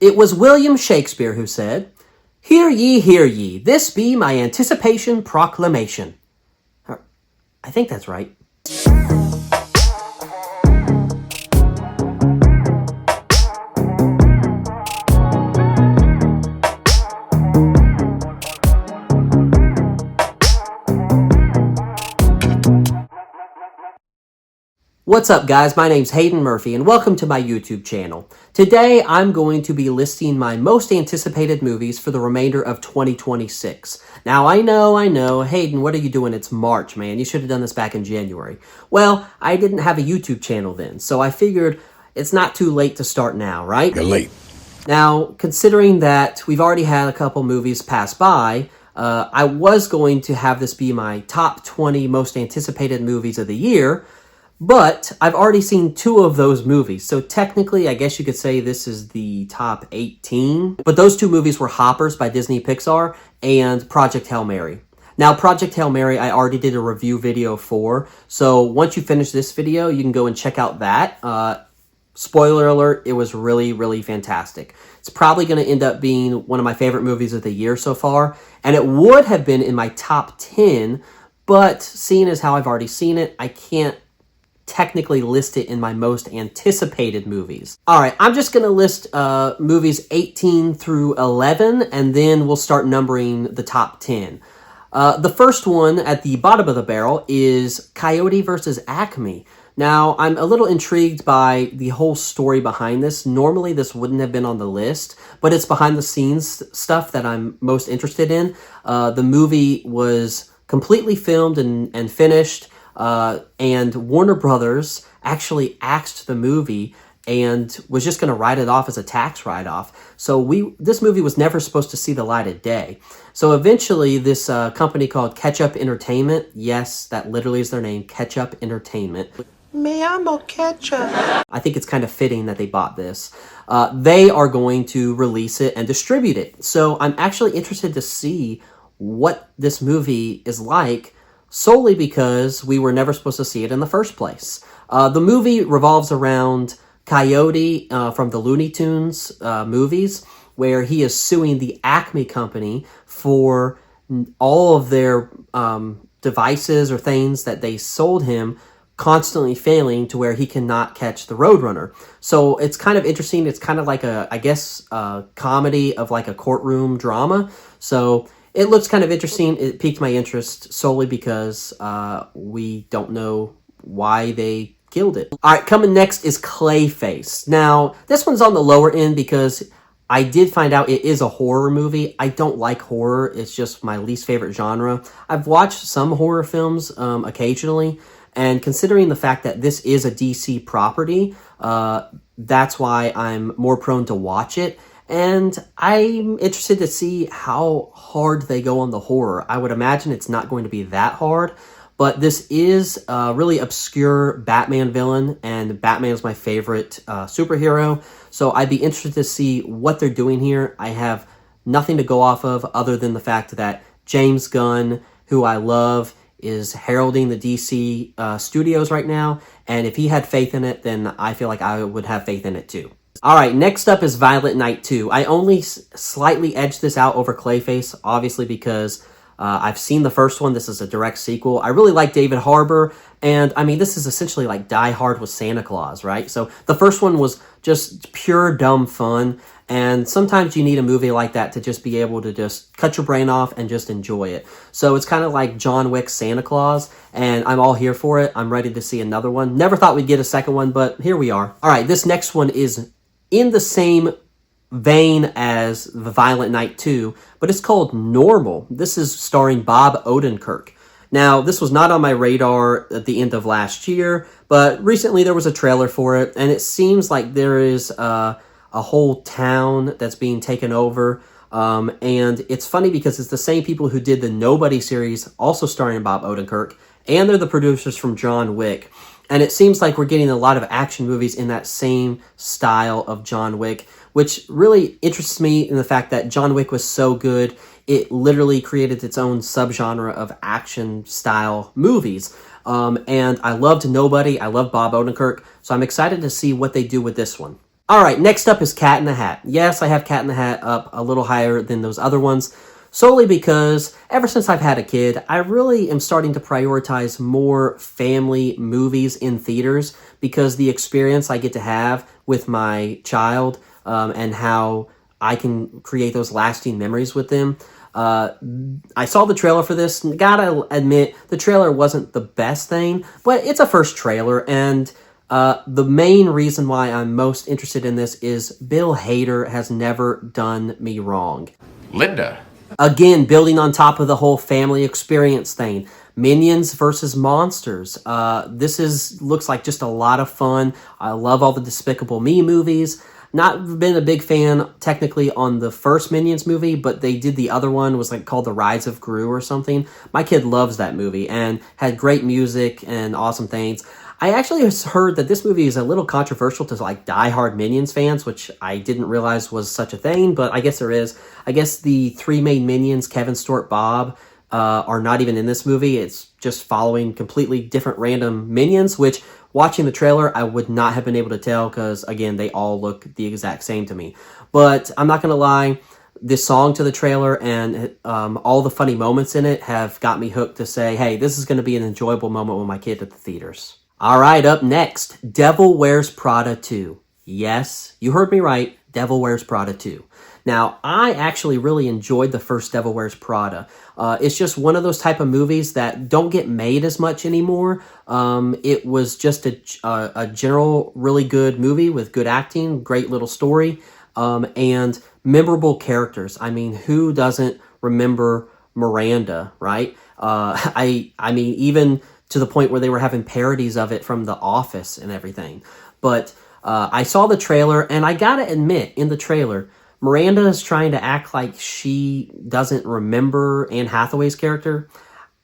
It was William Shakespeare who said, hear ye, this be my anticipation proclamation." I think that's right. What's up, guys? My name's Hayden Murphy, and welcome to my YouTube channel. Today, I'm going to be listing my most anticipated movies for the remainder of 2026. Now, I know, Hayden, what are you doing? It's March, man. You should have done this back in January. Well, I didn't have a YouTube channel then, so I figured it's not too late to start now, right? You're late. Now, considering that we've already had a couple movies pass by, I was going to have this be my top 20 most anticipated movies of the year, but I've already seen 2 of those movies, so technically I guess you could say this is the top 18. But those 2 movies were Hoppers by Disney Pixar and Project Hail Mary. Now, Project Hail Mary, I already did a review video for, so once you finish this video, you can go and check out that. Spoiler alert, it was really, really fantastic. It's probably going to end up being one of my favorite movies of the year so far, and it would have been in my top 10, but seeing as how I've already seen it, I can't technically list it in my most anticipated movies. Alright, I'm just going to list movies 18 through 11, and then we'll start numbering the top 10. The first one at the bottom of the barrel is Coyote vs. Acme. Now, I'm a little intrigued by the whole story behind this. Normally, this wouldn't have been on the list, but it's behind-the-scenes stuff that I'm most interested in. The movie was completely filmed and finished, and Warner Brothers actually axed the movie and was just going to write it off as a tax write-off. So this movie was never supposed to see the light of day. So eventually this company called Ketchup Entertainment, yes, that literally is their name, Ketchup Entertainment. Me amo ketchup. I think it's kind of fitting that they bought this. They are going to release it and distribute it. So I'm actually interested to see what this movie is like, solely because we were never supposed to see it in the first place. The movie revolves around Coyote from the Looney Tunes movies, where he is suing the Acme company for all of their devices or things that they sold him constantly failing to where he cannot catch the Roadrunner. So it's kind of interesting. It's kind of like a comedy of like a courtroom drama. So it looks kind of interesting. It piqued my interest solely because we don't know why they killed it. All right, coming next is Clayface. Now, this one's on the lower end because I did find out it is a horror movie. I don't like horror. It's just my least favorite genre. I've watched some horror films occasionally, and considering the fact that this is a DC property, that's why I'm more prone to watch it. And I'm interested to see how hard they go on the horror. I would imagine it's not going to be that hard, but this is a really obscure Batman villain, and Batman is my favorite superhero. So I'd be interested to see what they're doing here. I have nothing to go off of other than the fact that James Gunn, who I love, is heralding the DC studios right now. And if he had faith in it, then I feel like I would have faith in it too. Alright, next up is Violent Night 2. I only slightly edged this out over Clayface, obviously because I've seen the first one. This is a direct sequel. I really like David Harbour, and I mean, this is essentially like Die Hard with Santa Claus, right? So the first one was just pure dumb fun, and sometimes you need a movie like that to just be able to just cut your brain off and just enjoy it. So it's kind of like John Wick's Santa Claus, and I'm all here for it. I'm ready to see another one. Never thought we'd get a second one, but here we are. Alright, this next one is in the same vein as The Violent Night 2, but it's called Normal. This is starring Bob Odenkirk. Now, this was not on my radar at the end of last year, but recently there was a trailer for it, and it seems like there is a whole town that's being taken over, and it's funny because it's the same people who did the Nobody series, also starring Bob Odenkirk, and they're the producers from John Wick. And it seems like we're getting a lot of action movies in that same style of John Wick, which really interests me in the fact that John Wick was so good, it literally created its own subgenre of action-style movies. And I loved Nobody, I love Bob Odenkirk, so I'm excited to see what they do with this one. All right, next up is Cat in the Hat. Yes, I have Cat in the Hat up a little higher than those other ones, solely because ever since I've had a kid, I really am starting to prioritize more family movies in theaters because the experience I get to have with my child and how I can create those lasting memories with them. I saw the trailer for this, and gotta admit, the trailer wasn't the best thing, but it's a first trailer, and the main reason why I'm most interested in this is Bill Hader has never done me wrong. Linda. Again, building on top of the whole family experience thing. Minions versus monsters. Looks like just a lot of fun. I love all the Despicable Me movies. Not been a big fan technically on the first Minions movie, but they did the other one, was like called The Rise of Gru or something. My kid loves that movie and had great music and awesome things. I actually heard that this movie is a little controversial to like diehard Minions fans, which I didn't realize was such a thing, but I guess there is. I guess the three main Minions, Kevin, Stuart, Bob, are not even in this movie. It's just following completely different random Minions, which watching the trailer, I would not have been able to tell because, again, they all look the exact same to me. But I'm not going to lie, this song to the trailer and all the funny moments in it have got me hooked to say, hey, this is going to be an enjoyable moment with my kid at the theaters. All right, up next, Devil Wears Prada 2. Yes, you heard me right, Devil Wears Prada 2. Now, I actually really enjoyed the first Devil Wears Prada. It's just one of those type of movies that don't get made as much anymore. It was just a general really good movie with good acting, great little story, and memorable characters. I mean, who doesn't remember Miranda, right? I mean, even to the point where they were having parodies of it from The Office and everything. But I saw the trailer, and I gotta admit, in the trailer, Miranda is trying to act like she doesn't remember Anne Hathaway's character.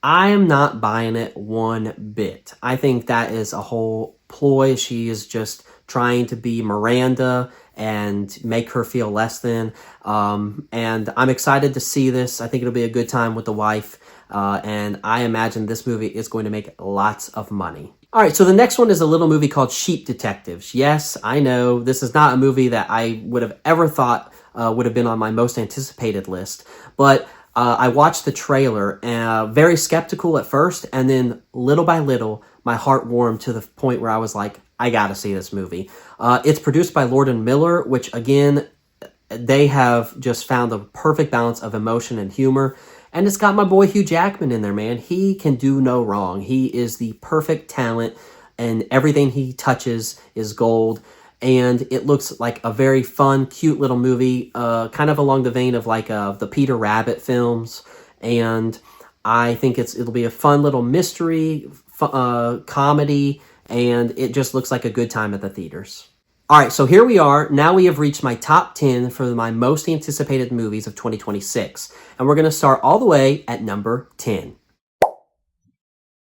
I am not buying it one bit. I think that is a whole ploy. She is just trying to be Miranda and make her feel less than. And I'm excited to see this. I think it'll be a good time with the wife. And I imagine this movie is going to make lots of money. All right, so the next one is a little movie called Sheep Detectives. Yes, I know this is not a movie that I would have ever thought would have been on my most anticipated list, but I watched the trailer, very skeptical at first, and then little by little, my heart warmed to the point where I was like, I gotta see this movie. It's produced by Lord and Miller, which again, they have just found the perfect balance of emotion and humor. And it's got my boy Hugh Jackman in there, man. He can do no wrong. He is the perfect talent, and everything he touches is gold. And it looks like a very fun, cute little movie, kind of along the vein of like the Peter Rabbit films. And I think it'll be a fun little mystery, comedy, and it just looks like a good time at the theaters. All right, so here we are. Now we have reached my top 10 for my most anticipated movies of 2026. And we're going to start all the way at number 10.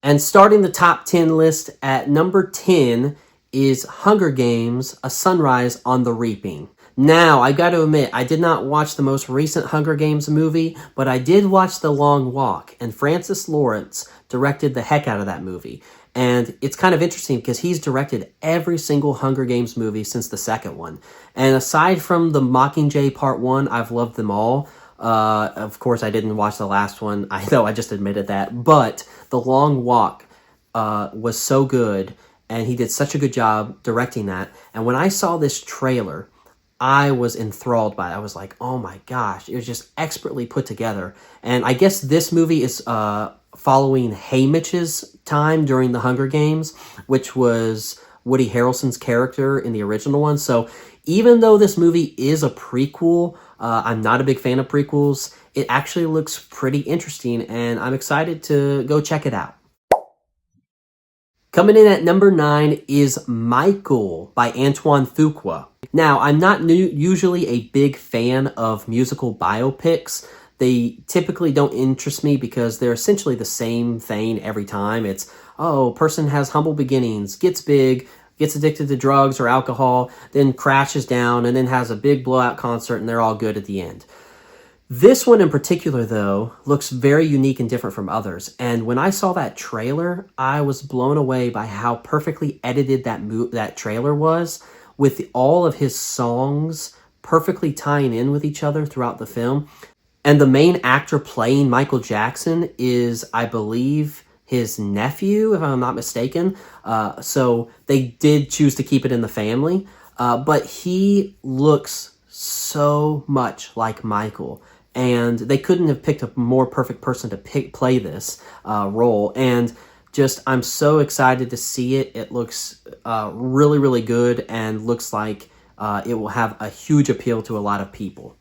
And starting the top 10 list at number 10 is Hunger Games: A Sunrise on the Reaping. Now, I got to admit, I did not watch the most recent Hunger Games movie, but I did watch The Long Walk, and Francis Lawrence directed the heck out of that movie. And it's kind of interesting because he's directed every single Hunger Games movie since the second one. And aside from The Mockingjay Part 1, I've loved them all. Of course, I didn't watch the last one. I know I just admitted that. But The Long Walk was so good, and he did such a good job directing that. And when I saw this trailer, I was enthralled by it. I was like, oh my gosh, it was just expertly put together. And I guess this movie is following Haymitch's time during the Hunger Games, which was Woody Harrelson's character in the original one. So even though this movie is a prequel, I'm not a big fan of prequels, it actually looks pretty interesting, and I'm excited to go check it out. Coming in at number 9 is Michael by Antoine Fuqua. Now, I'm not usually a big fan of musical biopics. They typically don't interest me because they're essentially the same thing every time. It's, person has humble beginnings, gets big, gets addicted to drugs or alcohol, then crashes down, and then has a big blowout concert, and they're all good at the end. This one in particular, though, looks very unique and different from others. And when I saw that trailer, I was blown away by how perfectly edited that trailer was, with all of his songs perfectly tying in with each other throughout the film. And the main actor playing Michael Jackson is, I believe, his nephew, if I'm not mistaken. So they did choose to keep it in the family. But he looks so much like Michael. And they couldn't have picked a more perfect person to play this role. And just, I'm so excited to see it. It looks really, really good and looks like it will have a huge appeal to a lot of people.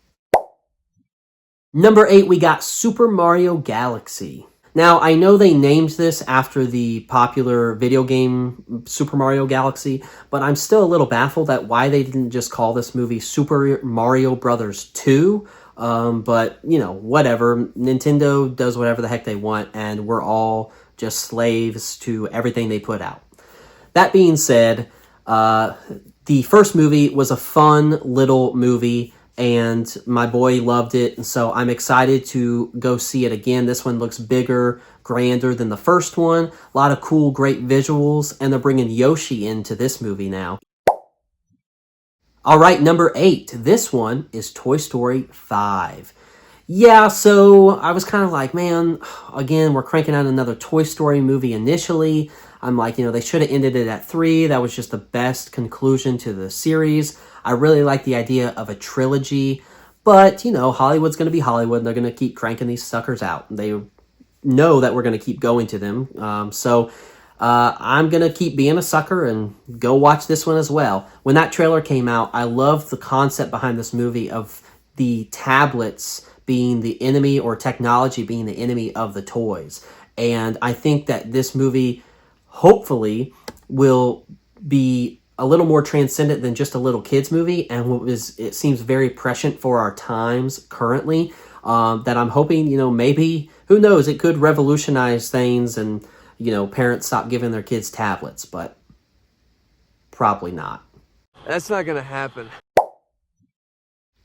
Number 8, we got Super Mario Galaxy. Now, I know they named this after the popular video game Super Mario Galaxy, but I'm still a little baffled at why they didn't just call this movie Super Mario Brothers 2. But, you know, whatever. Nintendo does whatever the heck they want, and we're all just slaves to everything they put out. That being said, the first movie was a fun little movie, and my boy loved it, and so I'm excited to go see it again. This one looks bigger, grander than the first one. A lot of cool, great visuals, and they're bringing Yoshi into this movie now. All right, number 8. This one is Toy Story 5. Yeah, so I was kind of like, man, again, we're cranking out another Toy Story movie initially. I'm like, you know, they should have ended it at 3. That was just the best conclusion to the series. I really like the idea of a trilogy, but, you know, Hollywood's going to be Hollywood. They're going to keep cranking these suckers out. They know that we're going to keep going to them. So I'm going to keep being a sucker and go watch this one as well. When that trailer came out, I loved the concept behind this movie of the tablets being the enemy, or technology being the enemy of the toys. And I think that this movie hopefully will be a little more transcendent than just a little kids movie, and it seems very prescient for our times currently, that I'm hoping, you know, maybe, who knows, it could revolutionize things and, you know, parents stop giving their kids tablets, but probably not. That's not gonna happen.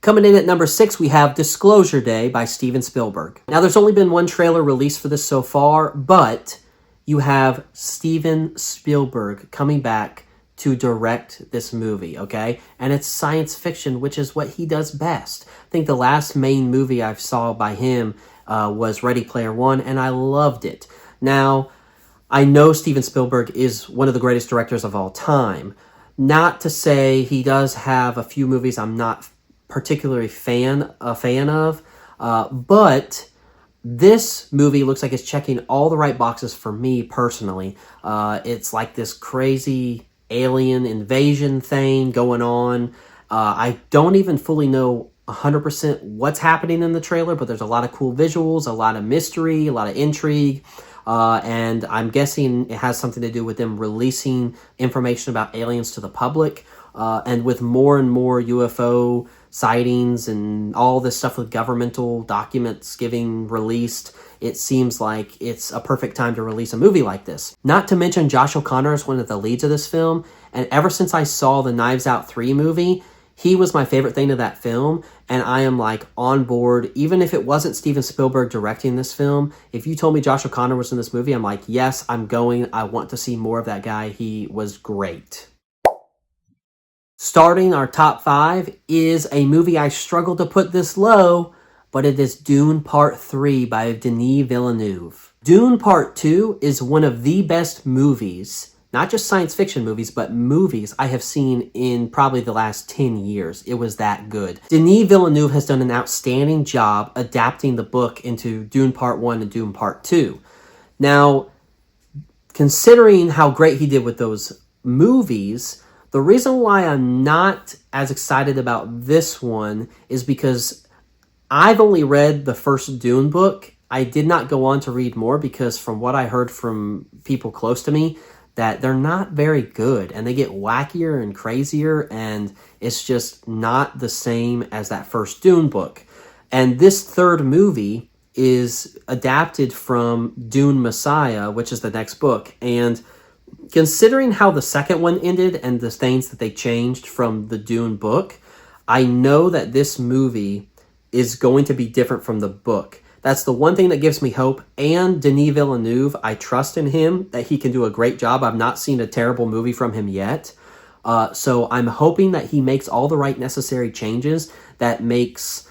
Coming in at number 6, we have Disclosure Day by Steven Spielberg. Now, there's only been one trailer released for this so far, but you have Steven Spielberg coming back to direct this movie, okay? And it's science fiction, which is what he does best. I think the last main movie I saw by him was Ready Player One, and I loved it. Now, I know Steven Spielberg is one of the greatest directors of all time. Not to say he does have a few movies I'm not particularly a fan of, but this movie looks like it's checking all the right boxes for me personally. It's like this crazy alien invasion thing going on. I don't even fully know 100% what's happening in the trailer, but there's a lot of cool visuals, a lot of mystery, a lot of intrigue, and I'm guessing it has something to do with them releasing information about aliens to the public, and with more and more UFO sightings and all this stuff with governmental documents getting released, it seems like it's a perfect time to release a movie like this. Not to mention Josh O'Connor is one of the leads of this film, and ever since I saw the Knives Out 3 movie, he was my favorite thing of that film, and I am like on board. Even if it wasn't Steven Spielberg directing this film, if you told me Josh O'Connor was in this movie, I'm like, yes, I'm going. I want to see more of that guy. He was great. Starting our top 5 is a movie I struggled to put this low, but it is Dune Part 3 by Denis Villeneuve. Dune Part 2 is one of the best movies, not just science fiction movies, but movies I have seen in probably the last 10 years. It was that good. Denis Villeneuve has done an outstanding job adapting the book into Dune Part 1 and Dune Part 2. Now, considering how great he did with those movies, the reason why I'm not as excited about this one is because I've only read the first Dune book. I did not go on to read more because from what I heard from people close to me, that they're not very good and they get wackier and crazier, and it's just not the same as that first Dune book. And this third movie is adapted from Dune Messiah, which is the next book. And considering how the second one ended and the things that they changed from the Dune book, I know that this movie is going to be different from the book. That's the one thing that gives me hope. And Denis Villeneuve, I trust in him that he can do a great job. I've not seen a terrible movie from him yet. So I'm hoping that he makes all the right necessary changes that makes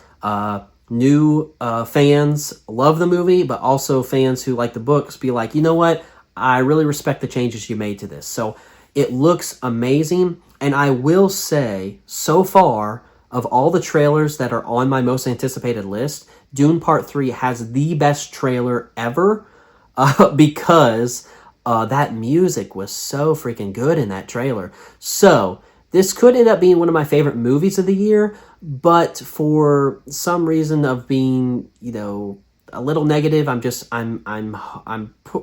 new fans love the movie, but also fans who like the books be like, you know what? I really respect the changes you made to this. So it looks amazing. And I will say, so far, of all the trailers that are on my most anticipated list, Dune Part 3 has the best trailer ever because that music was so freaking good in that trailer. So this could end up being one of my favorite movies of the year, but for some reason of being, a little negative, I'm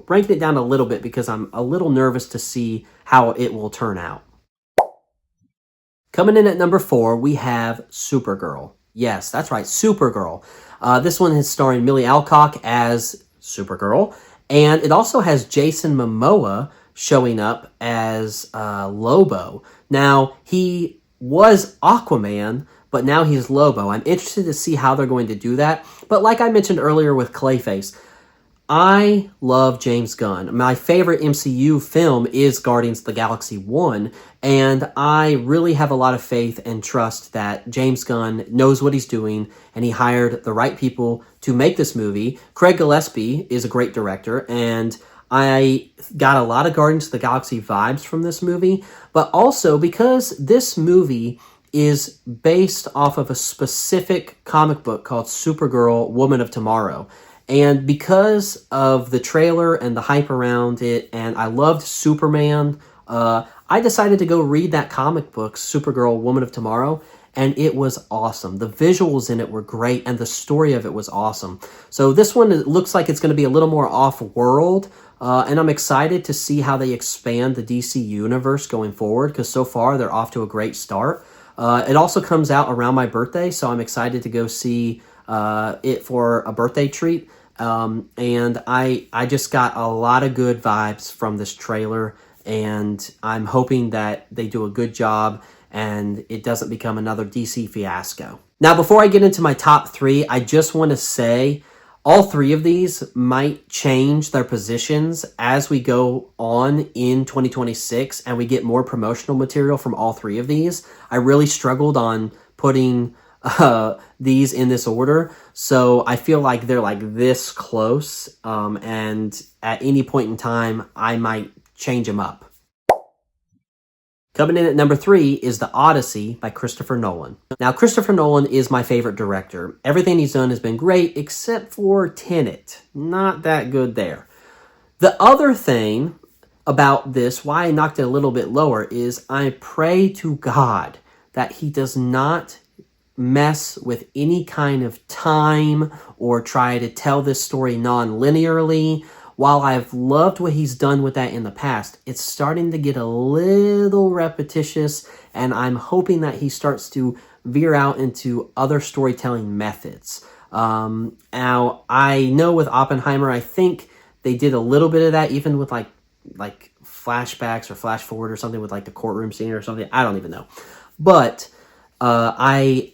ranking it down a little bit because I'm a little nervous to see how it will turn out. Coming in at number 4, we have Supergirl. Yes, that's right, Supergirl. This one is starring Millie Alcock as Supergirl, and it also has Jason Momoa showing up as Lobo. Now, he was Aquaman, but now he's Lobo. I'm interested to see how they're going to do that. But like I mentioned earlier with Clayface, I love James Gunn. My favorite MCU film is Guardians of the Galaxy 1, and I really have a lot of faith and trust that James Gunn knows what he's doing, and he hired the right people to make this movie. Craig Gillespie is a great director, and I got a lot of Guardians of the Galaxy vibes from this movie, but also because this movie is based off of a specific comic book called Supergirl, Woman of Tomorrow. And because of the trailer and the hype around it, and I loved Superman, I decided to go read that comic book, Supergirl, Woman of Tomorrow, and it was awesome. The visuals in it were great, and the story of it was awesome. So this one, it looks like it's going to be a little more off-world, and I'm excited to see how they expand the DC universe going forward, because so far they're off to a great start. It also comes out around my birthday, so I'm excited to go see it for a birthday treat. And I just got a lot of good vibes from this trailer, and I'm hoping that they do a good job and it doesn't become another DC fiasco. Now, before I get into my top 3, I just want to say all 3 of these might change their positions as we go on in 2026 and we get more promotional material from all 3 of these. I really struggled on putting these in this order, so I feel like they're like this close, and at any point in time I might change them up. Coming in at number 3 is The Odyssey by Christopher Nolan. Now, Christopher Nolan is my favorite director. Everything he's done has been great except for Tenet. Not that good there. The other thing about this, why I knocked it a little bit lower, is I pray to God that he does not mess with any kind of time or try to tell this story non-linearly. While I've loved what he's done with that in the past, it's starting to get a little repetitious, and I'm hoping that he starts to veer out into other storytelling methods. Now, I know with Oppenheimer, I think they did a little bit of that, even with like flashbacks or flash forward or something with like the courtroom scene or something. I don't even know. But I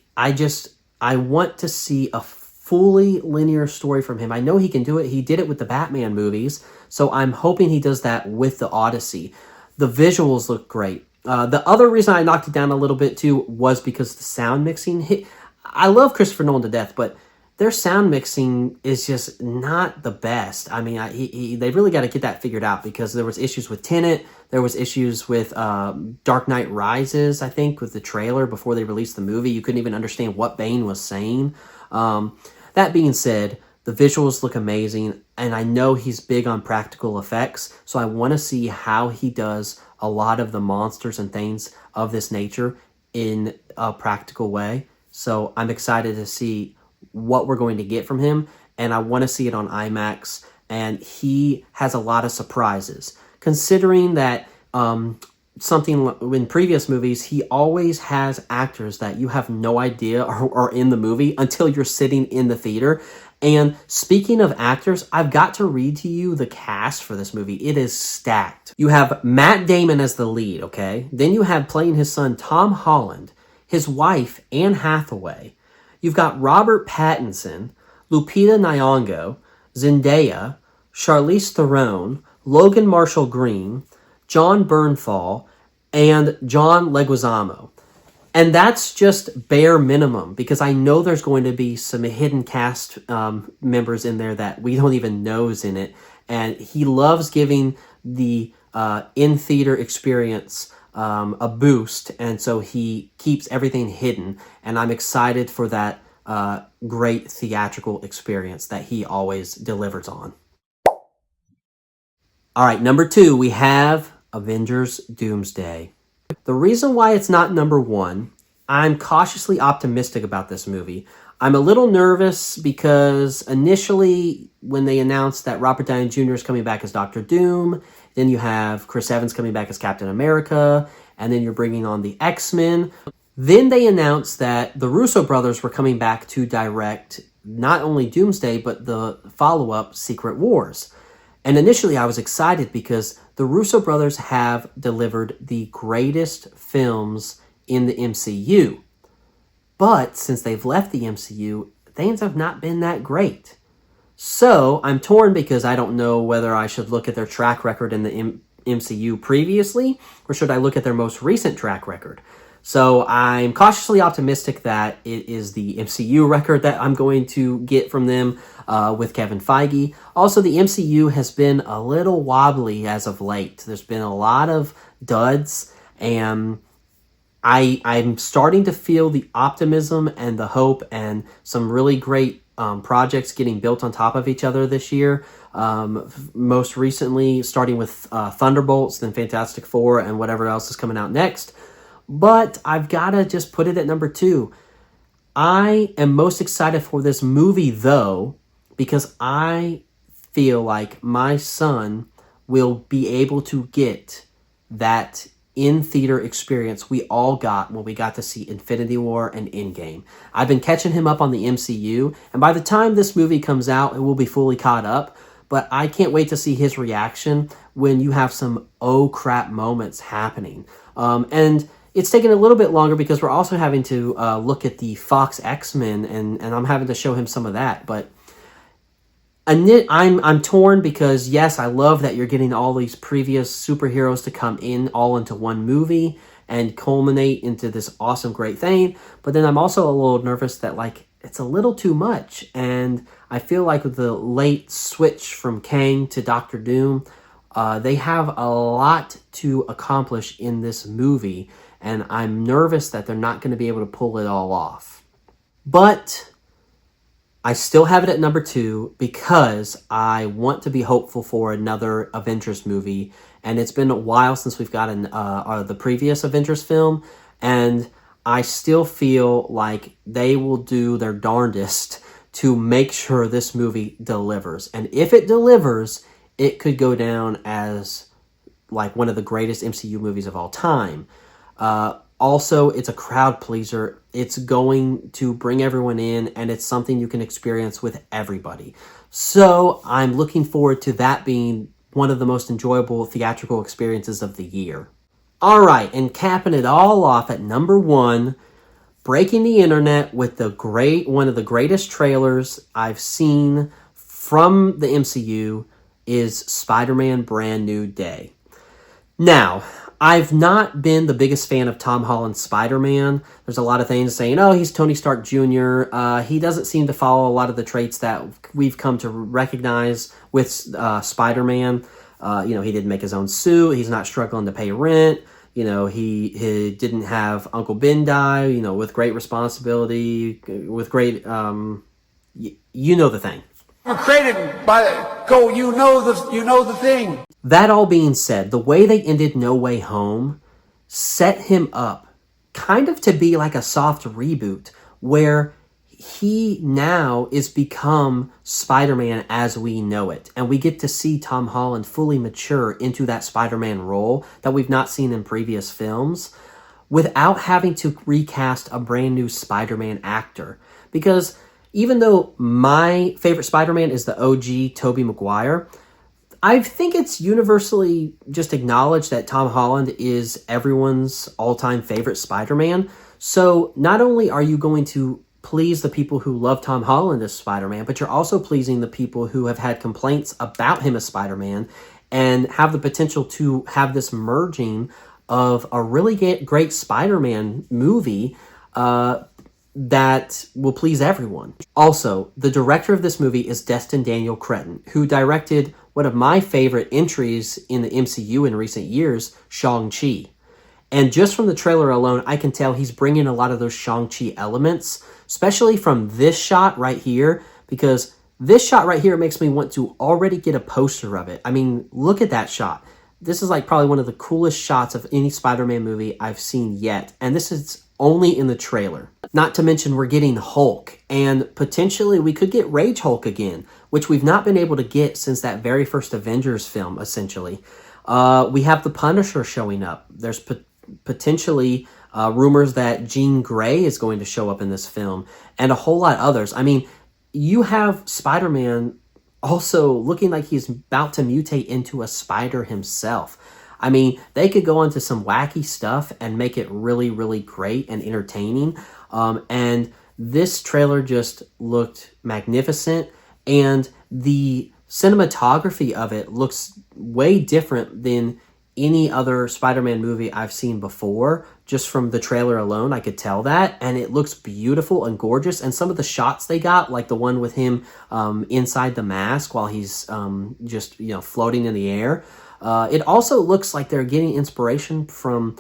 want to see a fully linear story from him. I know he can do it. He did it with the Batman movies, so I'm hoping he does that with the Odyssey. The visuals look great. The other reason I knocked it down a little bit too was because the sound mixing. I love Christopher Nolan to death, but their sound mixing is just not the best. I mean, they really got to get that figured out, because there was issues with Tenet. There was issues with Dark Knight Rises, I think, with the trailer before they released the movie. You couldn't even understand what Bane was saying. That being said, the visuals look amazing, and I know he's big on practical effects, so I want to see how he does a lot of the monsters and things of this nature in a practical way. So I'm excited to see what we're going to get from him, and I want to see it on IMAX, and he has a lot of surprises. Considering that something in previous movies, he always has actors that you have no idea are in the movie until you're sitting in the theater. And speaking of actors, I've got to read to you the cast for this movie. It is stacked. You have Matt Damon as the lead, okay? Then you have playing his son Tom Holland, his wife Anne Hathaway. You've got Robert Pattinson, Lupita Nyong'o, Zendaya, Charlize Theron, Logan Marshall Green, John Bernthal, and John Leguizamo. And that's just bare minimum, because I know there's going to be some hidden cast members in there that we don't even know is in it. And he loves giving the in-theater experience a boost, and so he keeps everything hidden. And I'm excited for that great theatrical experience that he always delivers on. All right, number 2, we have Avengers Doomsday. The reason why it's not number 1, I'm cautiously optimistic about this movie. I'm a little nervous because initially when they announced that Robert Downey Jr. is coming back as Doctor Doom, then you have Chris Evans coming back as Captain America, and then you're bringing on the X-Men. Then they announced that the Russo brothers were coming back to direct not only Doomsday, but the follow-up Secret Wars. And initially I was excited because the Russo brothers have delivered the greatest films in the MCU. But since they've left the MCU, things have not been that great. So I'm torn because I don't know whether I should look at their track record in the MCU previously, or should I look at their most recent track record. So I'm cautiously optimistic that it is the MCU record that I'm going to get from them with Kevin Feige. Also, the MCU has been a little wobbly as of late. There's been a lot of duds, and I'm starting to feel the optimism and the hope and some really great projects getting built on top of each other this year. Most recently, starting with Thunderbolts, then Fantastic Four, and whatever else is coming out next. But I've got to just put it at number 2. I am most excited for this movie, though, because I feel like my son will be able to get that in-theater experience we all got when we got to see Infinity War and Endgame. I've been catching him up on the MCU, and by the time this movie comes out, it will be fully caught up. But I can't wait to see his reaction when you have some oh crap moments happening. And it's taken a little bit longer because we're also having to look at the Fox X-Men, and I'm having to show him some of that. But I'm torn because, yes, I love that you're getting all these previous superheroes to come in all into one movie and culminate into this awesome, great thing. But then I'm also a little nervous that, like, it's a little too much. And I feel like with the late switch from Kang to Doctor Doom, they have a lot to accomplish in this movie. And I'm nervous that they're not going to be able to pull it all off. But I still have it at number 2 because I want to be hopeful for another Avengers movie. And it's been a while since we've gotten the previous Avengers film. And I still feel like they will do their darndest to make sure this movie delivers. And if it delivers, it could go down as like one of the greatest MCU movies of all time. Also, it's a crowd pleaser. It's going to bring everyone in, and it's something you can experience with everybody. So I'm looking forward to that being one of the most enjoyable theatrical experiences of the year. All right, and capping it all off at number 1, breaking the internet with one of the greatest trailers I've seen from the MCU is Spider-Man Brand New Day. Now, I've not been the biggest fan of Tom Holland's Spider-Man. There's a lot of things saying, oh, he's Tony Stark Jr. He doesn't seem to follow a lot of the traits that we've come to recognize with Spider-Man. He didn't make his own suit. He's not struggling to pay rent. He didn't have Uncle Ben die, with great responsibility, with great, you know the thing. We're created by go. You know the thing. That all being said, the way they ended No Way Home set him up kind of to be like a soft reboot where he now is become Spider-Man as we know it. And we get to see Tom Holland fully mature into that Spider-Man role that we've not seen in previous films without having to recast a brand new Spider-Man actor. Because even though my favorite Spider-Man is the OG Tobey Maguire, I think it's universally just acknowledged that Tom Holland is everyone's all-time favorite Spider-Man. So not only are you going to please the people who love Tom Holland as Spider-Man, but you're also pleasing the people who have had complaints about him as Spider-Man and have the potential to have this merging of a really great Spider-Man movie that will please everyone. Also, the director of this movie is Destin Daniel Cretton, who directed one of my favorite entries in the MCU in recent years, Shang-Chi. And just from the trailer alone, I can tell he's bringing a lot of those Shang-Chi elements, especially from this shot right here, because this shot right here makes me want to already get a poster of it. I mean, look at that shot. This is like probably one of the coolest shots of any Spider-Man movie I've seen yet. And this is only in the trailer. Not to mention we're getting Hulk, and potentially we could get Rage Hulk again, which we've not been able to get since that very first Avengers film, essentially. We have the Punisher showing up. There's potentially rumors that Jean Grey is going to show up in this film, and a whole lot others. I mean, you have Spider-Man also looking like he's about to mutate into a spider himself. I mean, they could go into some wacky stuff and make it really, really great and entertaining. And this trailer just looked magnificent, and the cinematography of it looks way different than any other Spider-Man movie I've seen before. Just from the trailer alone, I could tell that, and it looks beautiful and gorgeous. And some of the shots they got, like the one with him inside the mask while he's just floating in the air, it also looks like they're getting inspiration from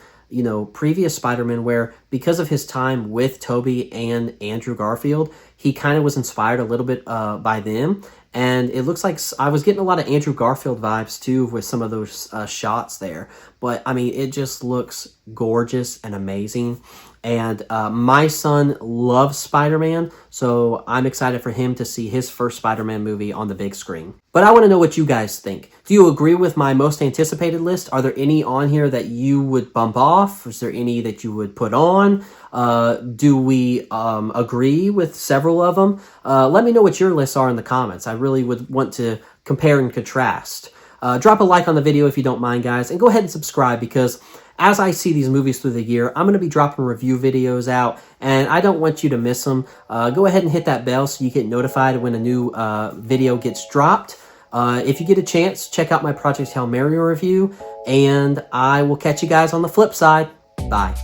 previous Spider-Man, where because of his time with Tobey and Andrew Garfield, he kind of was inspired a little bit by them. And it looks like I was getting a lot of Andrew Garfield vibes too with some of those shots there. But I mean, it just looks gorgeous and amazing. And my son loves Spider-Man, so I'm excited for him to see his first Spider-Man movie on the big screen. But I want to know what you guys think. Do you agree with my most anticipated list? Are there any on here that you would bump off? Is there any that you would put on? Do we agree with several of them? Let me know what your lists are in the comments. I really would want to compare and contrast. Drop a like on the video if you don't mind, guys, and go ahead and subscribe, because as I see these movies through the year, I'm going to be dropping review videos out, and I don't want you to miss them. Go ahead and hit that bell so you get notified when a new video gets dropped. If you get a chance, check out my Project Hail Mary review, and I will catch you guys on the flip side. Bye.